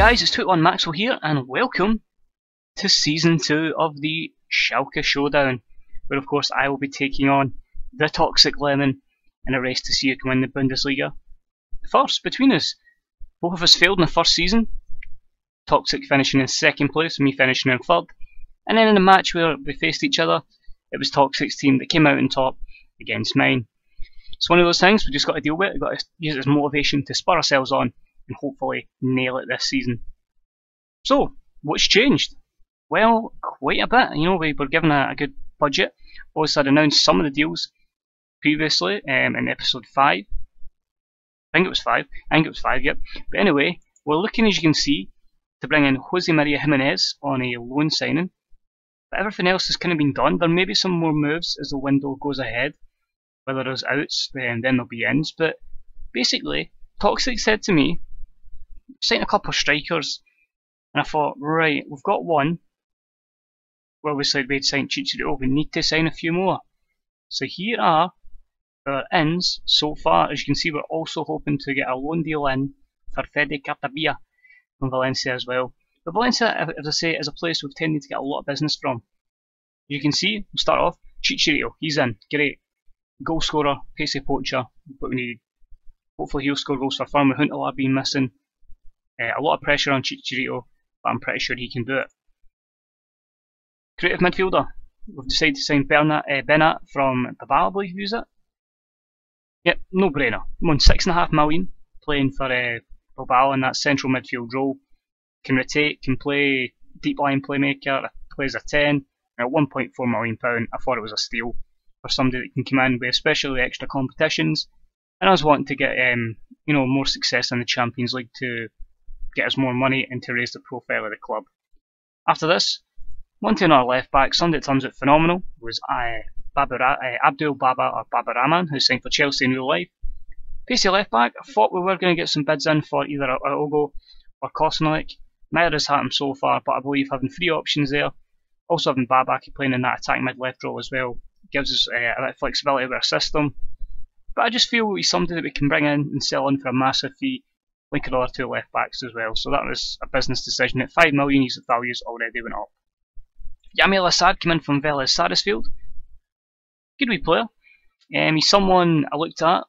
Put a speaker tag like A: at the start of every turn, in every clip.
A: guys, it's Tox1c Maxwell here, and welcome to Season 2 of the Schalke Showdown, where of course I will be taking on the Toxic Lemon in a race to see who can win the Bundesliga. First, between us, both of us failed in the first season, Toxic finishing in second place, me finishing in third, and then in a match where we faced each other, it was Toxic's team that came out on top against mine. It's one of those things we just got to deal with, we've got to use it as motivation to spur ourselves on and hopefully nail it this season. So, what's changed? Well, quite a bit. You know, we were given a good budget. Also, I'd announced some of the deals previously in episode 5. I think it was 5, yep. But anyway, we're looking, as you can see, to bring in Jose Maria Jimenez on a loan signing. But everything else has kind of been done. There may be some more moves as the window goes ahead. Whether there's outs, then there'll be ins. But basically, Toxic said to me, sign a couple of strikers, and I thought, right, we've got one. Well, we said we'd sign Chicharito, we need to sign a few more. So here are our ins so far. As you can see, we're also hoping to get a loan deal in for Fede Cartabia from Valencia as well. But Valencia, as I say, is a place we've tended to get a lot of business from. You can see, we'll start off, Chicharito, he's in, great. Goal scorer, pacey poacher, what we needed. Hopefully he'll score goals for fun with Huntelaar being missing. A lot of pressure on Chicharito, but I'm pretty sure he can do it. Creative midfielder. We've decided to sign Bernat from Bilbao, I believe he was it. Yep, no brainer. I'm on 6.5 million playing for Bilbao in that central midfield role. Can rotate, can play deep line playmaker, plays a 10. At £1.4 million, I thought it was a steal for somebody that can come in with especially extra competitions. And I was wanting to get more success in the Champions League to get us more money and to raise the profile of the club. After this, one to another left back, somebody that turns out phenomenal, was Abdul Baba or Baba Rahman, who signed for Chelsea in real life. Pacey left back, I thought we were going to get some bids in for either Ogo or Kosnolik. Neither has happened so far, but I believe having 3 options there, also having Babaki playing in that attack mid left role as well, gives us a bit of flexibility with our system. But I just feel he's somebody that we can bring in and sell on for a massive fee, like our other 2 left backs as well. So that was a business decision. At 5 million, his values already went up. Yamil Assad came in from Vélez Sarsfield. Good wee player. He's someone I looked at.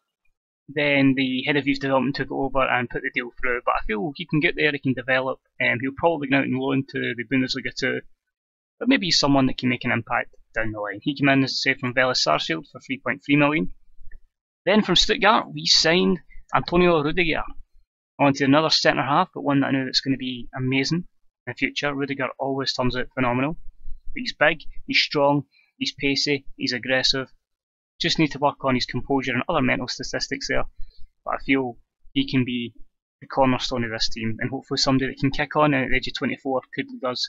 A: Then the head of youth development took it over and put the deal through. But I feel he can get there, he can develop. He'll probably go out on loan to the Bundesliga too. But maybe he's someone that can make an impact down the line. He came in, as I say, from Vélez Sarsfield for 3.3 million. Then from Stuttgart, we signed Antonio Rudiger onto another centre half, but one that I know that's going to be amazing in the future. Rudiger always turns out phenomenal. But he's big, he's strong, he's pacey, he's aggressive. Just need to work on his composure and other mental statistics there. But I feel he can be the cornerstone of this team, and hopefully somebody that can kick on and at the age of 24 could lead us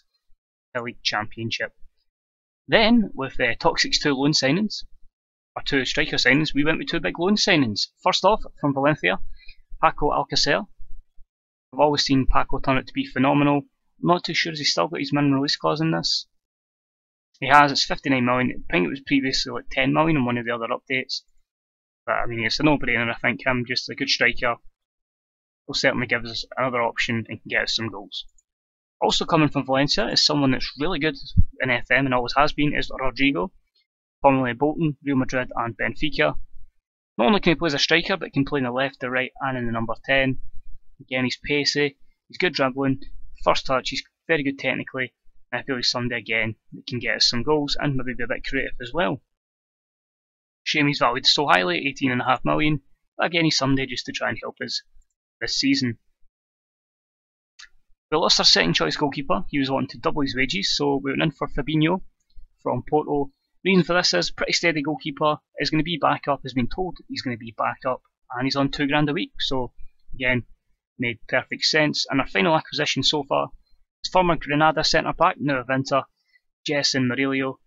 A: to the League Championship. Then, with Toxic's 2 loan signings, or 2 striker signings, we went with 2 big loan signings. First off, from Valencia, Paco Alcacer. I've always seen Paco turn out to be phenomenal. I'm not too sure has he still got his minimum release clause in this. He has, it's 59 million. I think it was previously like 10 million in one of the other updates. But I mean, it's a no-brainer. I think him, just a good striker, will certainly give us another option and can get us some goals. Also coming from Valencia is someone that's really good in FM and always has been, is Rodrigo, formerly Bolton, Real Madrid and Benfica. Not only can he play as a striker, but can play in the left, the right and in the number 10. Again, he's pacey, he's good dribbling, first touch, he's very good technically, and I feel he's somebody again that can get us some goals and maybe be a bit creative as well. Shame he's valued so highly, 18.5 million, but again he's somebody just to try and help us this season. We lost our second choice goalkeeper. He was wanting to double his wages, so we went in for Fabinho from Porto. Reason for this is pretty steady goalkeeper, is going to be back up, has been told he's going to be back up, and he's on £2 a week, so again, made perfect sense. And our final acquisition so far is former Granada centre back, now of Inter, Jason Murillo.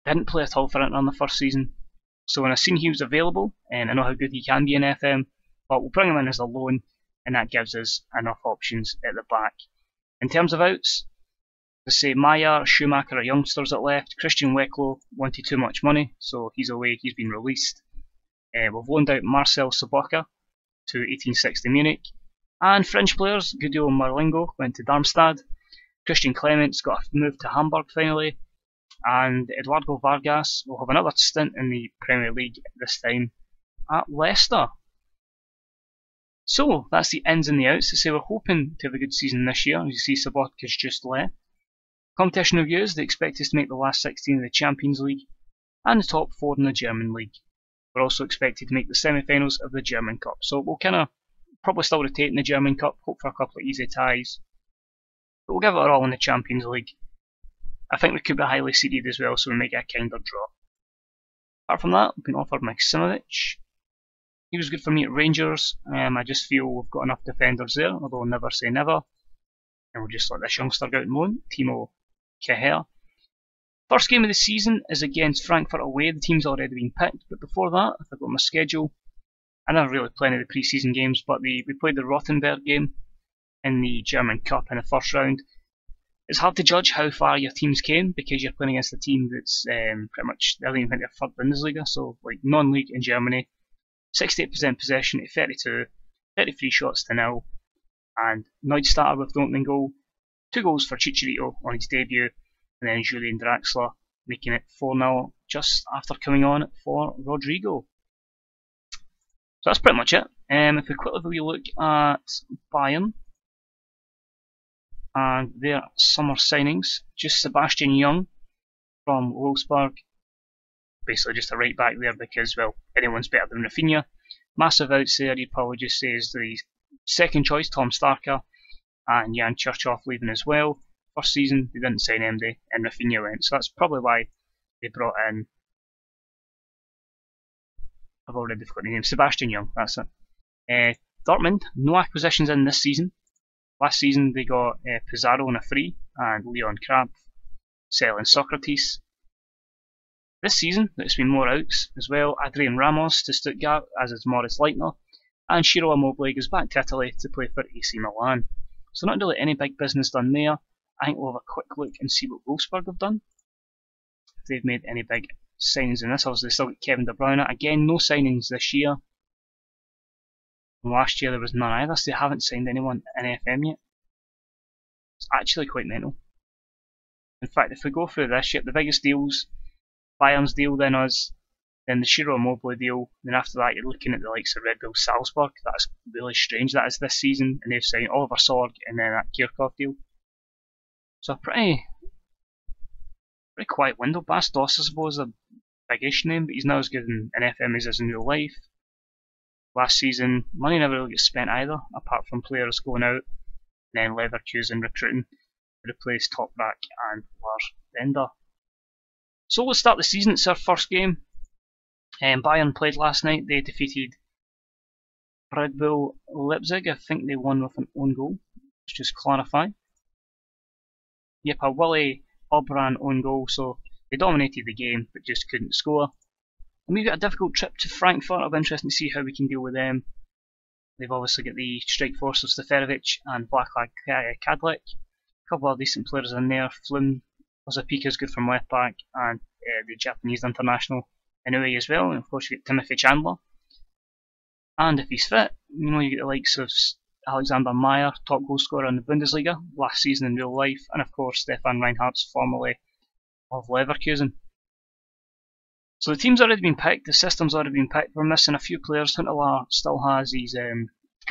A: Didn't play at all for Inter in the first season, so when I seen he was available, and I know how good he can be in FM, but we'll bring him in as a loan, and that gives us enough options at the back. In terms of outs, to say Maya, Schumacher are youngsters that left. Christian Weklo wanted too much money, so he's away, he's been released. We've loaned out Marcel Sobotka to 1860 Munich. And French players, Guido Marlingo went to Darmstadt, Christian Clements got a move to Hamburg finally, and Eduardo Vargas will have another stint in the Premier League, this time at Leicester. So that's the ins and the outs. To say we're hoping to have a good season this year. As you see, Sabotka's just left. Competition reviews, they expect us to make the last 16 of the Champions League and the top 4 in the German League. We're also expected to make the semi-finals of the German Cup. So we'll kind of probably still rotate in the German Cup, hope for a couple of easy ties. But we'll give it our all in the Champions League. I think we could be highly seeded as well, so we might get a kinder draw. Apart from that, we've been offered Maksimovic. He was good for me at Rangers. I just feel we've got enough defenders there, although I'll never say never. And we'll just let this youngster go out and loan, Timo Keher. First game of the season is against Frankfurt away. The team's already been picked, but before that, if I got my schedule, I never really played any of the pre-season games, but we played the Rothenberg game in the German Cup in the first round. It's hard to judge how far your teams came because you're playing against a team that's pretty much they're even into third Bundesliga, so like non-league in Germany. 68% possession to 32, 33 shots to 0, and Neustadter with the opening goal. 2 goals for Chicharito on his debut, and then Julian Draxler making it 4-0 just after coming on for Rodrigo. So that's pretty much it. If we quickly have a wee look at Bayern and their summer signings, just Sebastian Young from Wolfsburg, basically just a right back there because, well, anyone's better than Rafinha. Massive outs there, you'd probably just say is the second choice, Tom Starker, and Jan Kirchhoff leaving as well. First season, they didn't sign MD, and Rafinha went, so that's probably why they brought in, I've already forgotten the name, Sebastian Young, that's it. Dortmund, no acquisitions in this season. Last season they got Pizarro on a free, and Leon Krabbe selling Socrates. This season, there's been more outs as well. Adrian Ramos to Stuttgart, as is Moritz Leitner, and Ciro Immobile goes back to Italy to play for AC Milan. So not really any big business done there. I think we'll have a quick look and see what Wolfsburg have done. If they've made any big signings in this, obviously they still got Kevin De Bruyne. Again, no signings this year. And last year there was none either, so they haven't signed anyone in FM yet. It's actually quite mental. In fact, if we go through this year, the biggest deals, Bayern's deal, then us, then the Ciro Immobile deal, then after that you're looking at the likes of Red Bull Salzburg. That's really strange, that is this season, and they've signed Oliver Sorg and then that Kirchhoff deal. So a pretty quiet window. Bas Dost, I suppose, is a big-ish name, but he's not as good in FM as he is in real life. Last season, money never really gets spent either, apart from players going out, and then Leverkusen recruiting to replace Toprak and Lars Bender. So let's start the season. It's our first game. Bayern played last night. They defeated Red Bull Leipzig. I think they won with an own goal. Let's just clarify. Yep, a Willy Obran own goal, so they dominated the game but just couldn't score. And we've got a difficult trip to Frankfurt. It'll be interesting to see how we can deal with them. They've obviously got the strike force of Steferovic and Vaclav Kadlec. A couple of decent players in there. Flynn Ozapika is good from left back, and the Japanese international Inoue as well. And of course you get Timothy Chandler. And if he's fit, you know, you get the likes of Alexander Meyer, top goal scorer in the Bundesliga last season in real life, and of course Stefan Reinhardt's formerly of Leverkusen. So the team's already been picked, the system's already been picked. We're missing a few players. Huntelaar still has his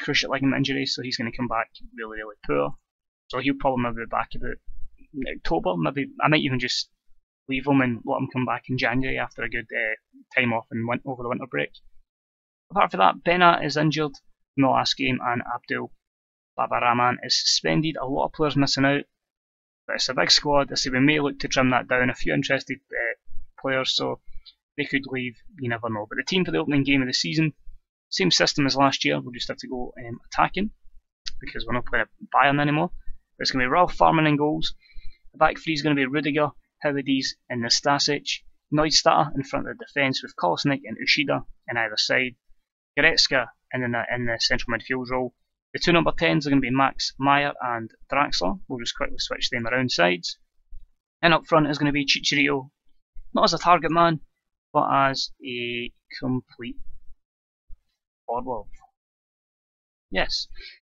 A: cruciate ligament injury, so he's going to come back really, really poor. So he'll probably be back about October. Maybe I might even just leave him and let him come back in January after a good time off and over the winter break. Apart from that, Bena is injured in the last game, and Abdul Babarahman is suspended. A lot of players missing out, but it's a big squad. I say we may look to trim that down. A few interested players, so they could leave, you never know. But the team for the opening game of the season, same system as last year. We'll just have to go attacking because we're not playing at Bayern anymore. But it's going to be Ralph Farman in goals. The back three is going to be Rudiger, Howadies and Nastasic. Neustadter in front of the defence with Kolasinac and Ushida on either side. Goretzka in the central midfield role. The two number 10s are going to be Max Meyer and Draxler. We'll just quickly switch them around sides. And up front is going to be Chicharito, not as a target man, but as a complete forward. Yes.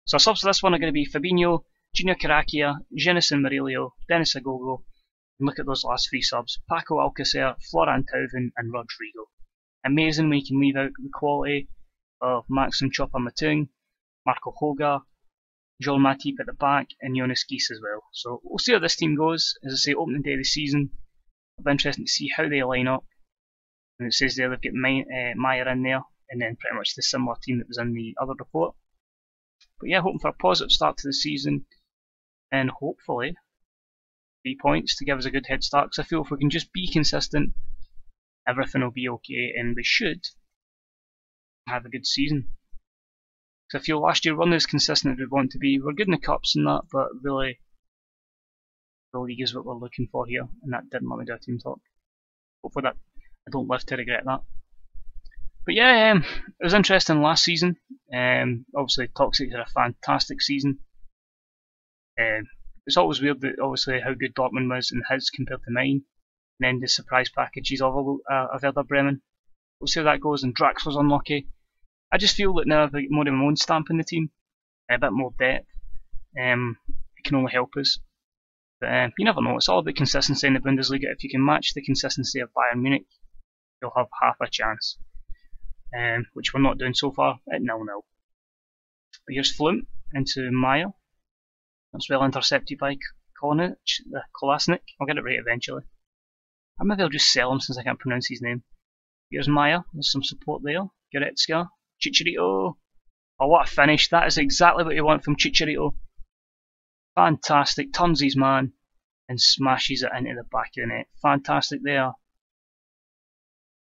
A: So our subs for this one are going to be Fabinho, Junior Caracia, Jenison Murillo, Denis Agogo, and look at those last 3 subs, Paco Alcacer, Florian Thauvin and Rodrigo. Amazing when you can leave out the quality of Maxim Choupo-Moting, Marco Hoga, Joel Matip at the back, and Jonas Geese as well. So we'll see how this team goes. As I say, opening day of the season, it'll be interesting to see how they line up. And it says there they've got Meyer in there, and then pretty much the similar team that was in the other report. But yeah, hoping for a positive start to the season, and hopefully 3 points to give us a good head start, because I feel if we can just be consistent, everything will be okay, and we should have a good season. Because I feel last year we weren't as consistent as we want to be. We're good in the cups and that, but really the league is what we're looking for here, and that didn't let me do a team talk. Hopefully that I don't live to regret that. But yeah, it was interesting last season. Obviously Toxic had a fantastic season. It's always weird that obviously how good Dortmund was and his compared to mine, and then the surprise packages of Werder Bremen. We'll see how that goes, and Draxler's unlucky. I just feel that now I've got more of my own stamp in the team, a bit more depth. It can only help us. But you never know, it's all about consistency in the Bundesliga. If you can match the consistency of Bayern Munich, you'll have half a chance. Which we're not doing so far at 0-0. But here's Flume into Maya. That's well intercepted by Kolasinac. I'll get it right eventually. Or maybe I'll just sell him since I can't pronounce his name. Here's Maya, there's some support there. Goretzka, Chicharito. Oh, what a finish. That is exactly what you want from Chicharito. Fantastic, turns his man and smashes it into the back of the net. Fantastic there.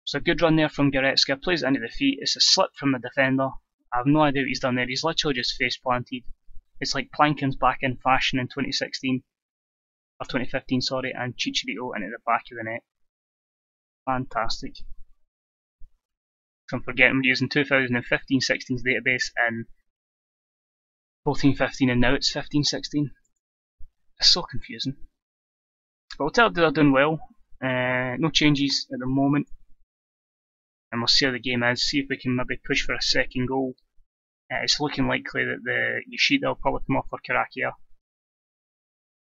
A: So a good run there from Goretzka, plays it into the feet. It's a slip from the defender. I have no idea what he's done there. He's literally just face planted. It's like Planken's back in fashion in 2016, or 2015, sorry, and Chicharito into the back of the net. Fantastic. I'm forgetting we're using 2015-16's database in 14-15, and now it's 15-16. It's so confusing. But we'll tell they're doing well. No changes at the moment. And we'll see how the game is, see if we can maybe push for a second goal. It's looking likely that the Yoshida will probably come off for Caracia.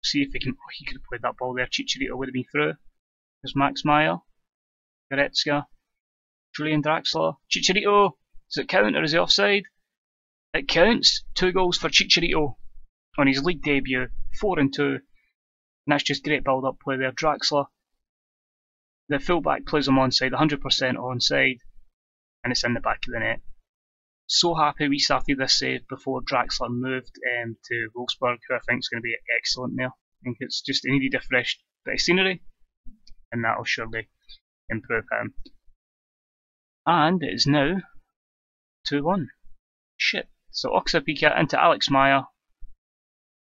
A: See if we can. Oh, he could have played that ball there. Chicharito would have been through. There's Max Meyer, Goretzka, Julian Draxler, Chicharito. Does it count or is he offside? It counts. 2 goals for Chicharito on his league debut. 4-2. And that's just great build-up play there. Draxler. The fullback plays him onside, 100% onside, and it's in the back of the net. So happy we started this save before Draxler moved to Wolfsburg, who I think is going to be excellent there. I think it's just he needed a fresh bit of scenery, and that will surely improve him. And it is now 2-1. Shit. So Oksapika into Alex Meyer.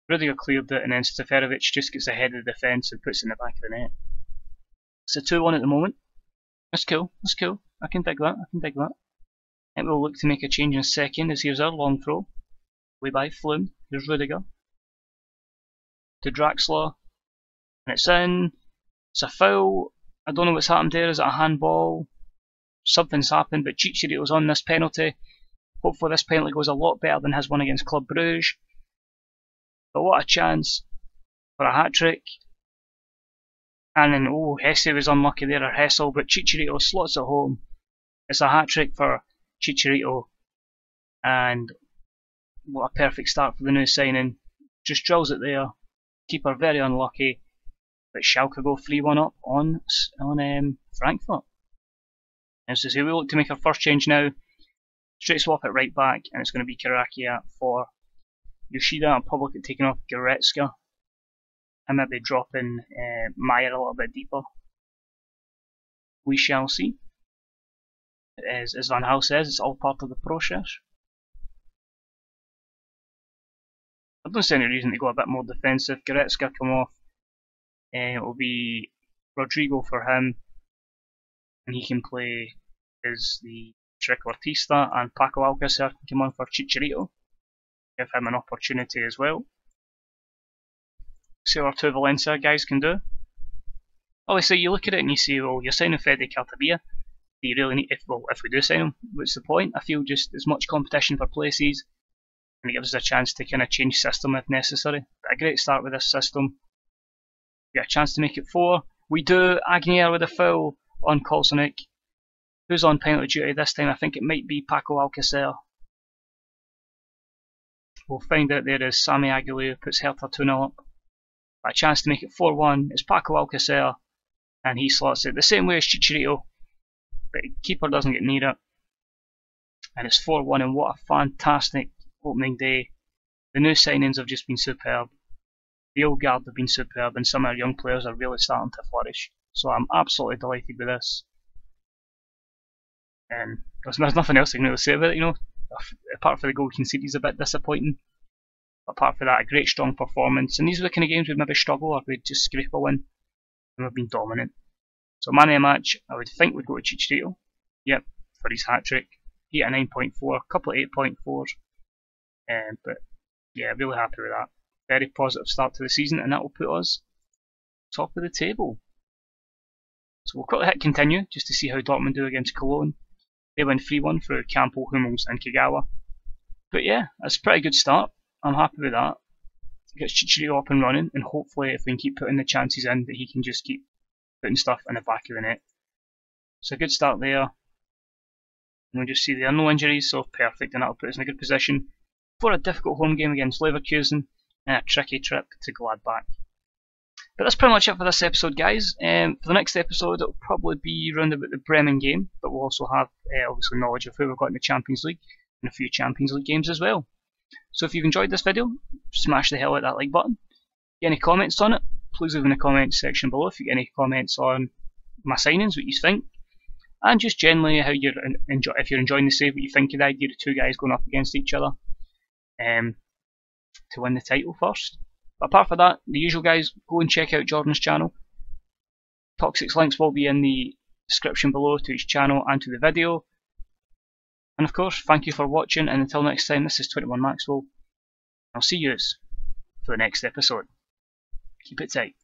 A: Rudiger cleared it, and then Steferovic just gets ahead of the defence and puts it in the back of the net. It's a 2-1 at the moment. That's cool, that's cool. I can dig that, I can dig that. And we'll look to make a change in a second, as here's our long throw. Way by Flume. Here's Rudiger. To Draxler. And it's in. It's a foul. I don't know what's happened there. Is it a handball? Something's happened, but Chicharito's on this penalty. Hopefully this penalty goes a lot better than his one against Club Brugge. But what a chance for a hat-trick. And then, oh, Hesse was unlucky there, or Hessel, but Chicharito slots it home. It's a hat-trick for Chicharito, and what a perfect start for the new signing. Just drills it there. Keeper very unlucky, but Schalke go 3-1 up on Frankfurt. And so we look to make our first change now. Straight swap it right back, and it's going to be Caracia for Yoshida, and probably taking off Goretzka. And maybe dropping Meyer a little bit deeper. We shall see. As Van Gaal says, it's all part of the process. I don't see any reason to go a bit more defensive. Goretzka come off. It will be Rodrigo for him. And he can play as the trequartista, and Paco Alcacer can come on for Chicharito. Give him an opportunity as well. See what our 2 Valencia guys can do. Obviously, you look at it and you say, well, you're signing Fede Caltabia. Do you really need, if we do sign him, what's the point? I feel just as much competition for places. and it gives us a chance to kind of change system if necessary. But a great start with this system. We get a chance to make it 4. We do. Agnier with a foul on Kolsonic. Who's on penalty duty this time? I think it might be Paco Alcacer. We'll find out there as Sami Aguilera puts Hertha 2-0 up. But a chance to make it 4-1 is Paco Alcacer, and he slots it the same way as Chicharito, but the keeper doesn't get near it. And it's 4-1, and what a fantastic opening day. The new signings have just been superb. The old guard have been superb, and some of our young players are really starting to flourish. So I'm absolutely delighted with this. And there's nothing else I can really say about it, you know. Apart from the goal conceded is a bit disappointing. But apart from that, a great strong performance. And these are the kind of games we'd maybe struggle or we'd just scrape a win. And we've been dominant. So man of the match, I would think would go to Chicharito. Yep, for his hat-trick. He at 9.4, a couple of 8.4s. But yeah, really happy with that. Very positive start to the season, and that will put us top of the table. So we'll quickly hit continue just to see how Dortmund do against Cologne. They win 3-1 through Campbell, Hummels and Kagawa. But yeah, that's a pretty good start. I'm happy with that. It gets Chicharito up and running, and hopefully if we can keep putting the chances in, that he can just keep putting stuff in the back of the net. So a good start there. And we'll just see there are no injuries, so perfect, and that'll put us in a good position for a difficult home game against Leverkusen and a tricky trip to Gladbach. But that's pretty much it for this episode, guys. For the next episode, it'll probably be around about the Bremen game, but we'll also have obviously knowledge of who we've got in the Champions League and a few Champions League games as well. So if you've enjoyed this video, smash the hell out of that like button. Get any comments on it, please leave in the comments section below if you get any comments on my signings, what you think, and just generally how you're if you're enjoying the save, what you think of the idea of two guys going up against each other to win the title first. But apart from that, the usual guys, go and check out Jordan's channel. Tox1c's links will be in the description below to his channel and to the video. And of course, thank you for watching, and until next time, this is 21 Maxwell. I'll see you for the next episode. Keep it tight.